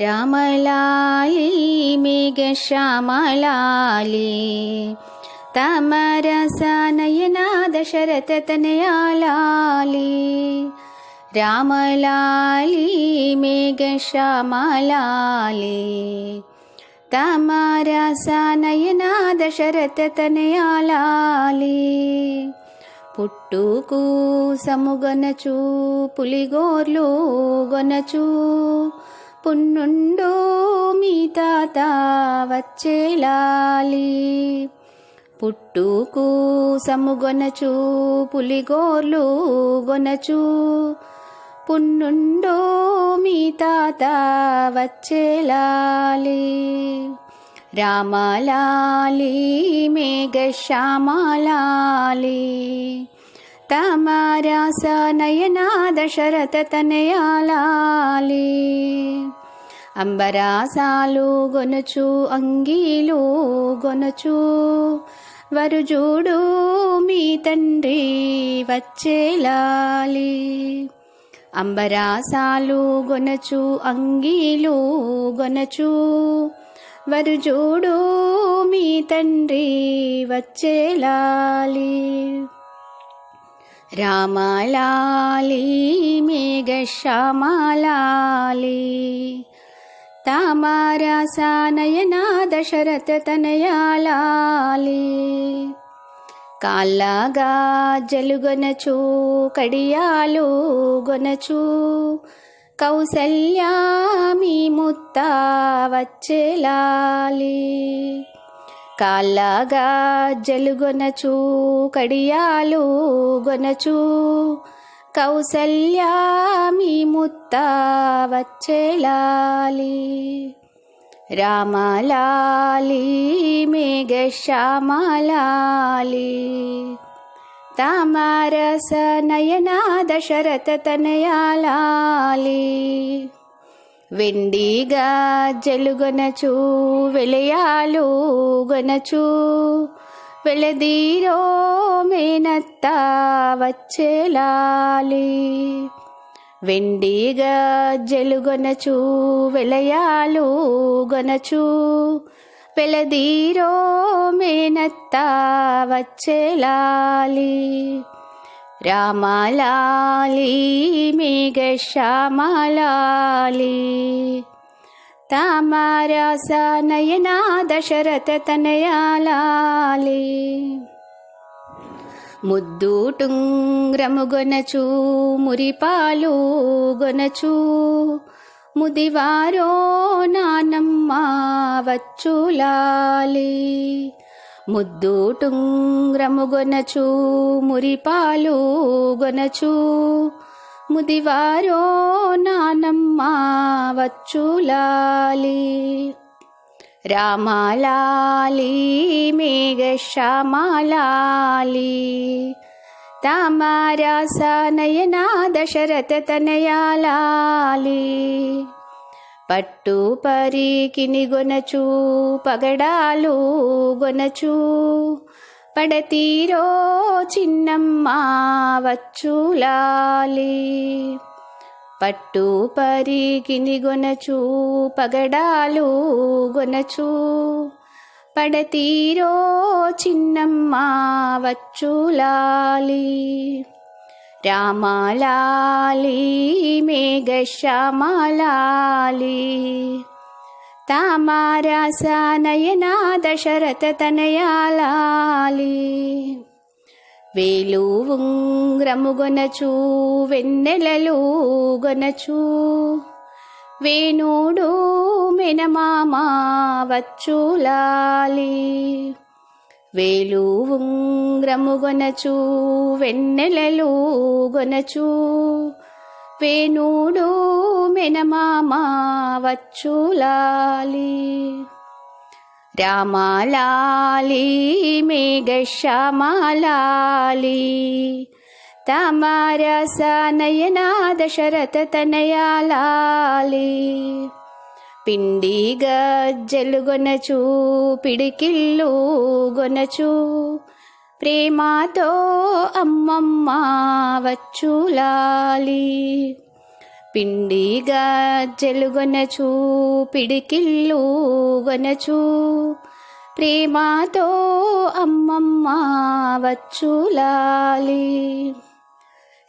రామలాలి మేఘశ్యామలాలి తమరస నయన దశరథ తనయాలాలి రామలాలి మేఘశ్యామలాలి తమరస నయన దశరథ తనయాలాలి పుట్టుకు సముగొనచు పులిగోర్లు గొనచు పున్నుండు మీ తాత వచ్చేలాలి పుట్టుకు సముగొనచు పులిగోర్లు గొనచు పున్నుండు మీ తాత వచ్చేలాలి రామలాలి మేఘశ్యామలాలి తమరస నయన దశరథ తనయాలాలి అంబరాసాలు గొనుచు అంగీలు గొనుచు వరుజూడు మీ తండ్రి వచ్చేలాలి అంబరాసాలు గొనుచు అంగీలు గొనుచు వరుజూడు మీ తండ్రి వచ్చేలాలి రామలాలి మేఘశ్యామలాలి తమరస నయన దశరథ తనయాలాలి కాళ్ళగా జలుగొనచు కడియాలు గొనచు కౌసల్యా మీ ముత్త వచ్చేలాలి కాళ్ళగా జలుగొనచు కడియాలు గొనచు కౌసల్యా మీ ముత్త వచ్చేలాలి రామలాలి మేఘశ్యామలాలి తమరస నయన దశరథ తనయాలాలి వెండిగా జలుగొనచు వెలయాలు గొనచు వెలదీరో మేనత్త వచ్చేలాలి వెండిగా జలుగొనచు వెలయాలు గొనచు వెలదీరో మేనత్త వచ్చేలాలి రామలాలి మేఘశ్యామలాలి తమరస నయన దశరథ తనయాలాలి ముద్దు టుంగ్రము గొనచు మురిపాలు గొనచు ముదివారో నానమ్మ వచ్చులాలి ముద్దు టుంగ్రము గొనచు మురిపాలు గొనచు ముదివారో నానమ్మ వచ్చులాలి రామలాలి మేఘశ్యామలాలి తమరస నయన దశరథ తనయాలాలి పట్టు పరికిని గొనచు పగడాలు గొనచు పడతీరో చిన్నమ్మ వచ్చులాలి పట్టు పరికిని గొనచు పగడాలు గొనచు పడతీరో చిన్నమ్మ వచ్చులాలి రామలాలి మేఘశ్యామలాలి తమరస నయన దశరథ తనయాలాలి వేలు ఉంగ్రము గొనచు వెన్నెలలు గొనచు వేణుడు మెనమామ వచ్చులాలి వేలు ఉంగ్రము గొనచు వెన్నెలలు గొనచు వేణుడు మెనమామ వచ్చులాలి రామలాలి మేఘశ్యామలాలి తమరస నయన దశరథ తనయాలాలి పిండి గజ్జలు గొనచు పిడికిళ్ళు గొనచు ప్రేమతో అమ్మమ్మ వచ్చులాలి పిండి గజ్జెలుగొనచు పిడికిళ్ళు గొనచు ప్రేమతో అమ్మమ్మ వచ్చులాలి.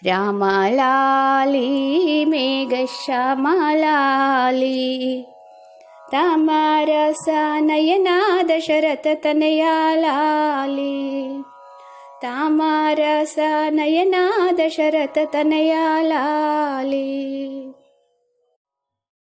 రామలాలి మేఘశ్యామలాలి తామరస నయన దశరథ తనయాలాలి. తామరస నయన దశరథ తనయాలాలి.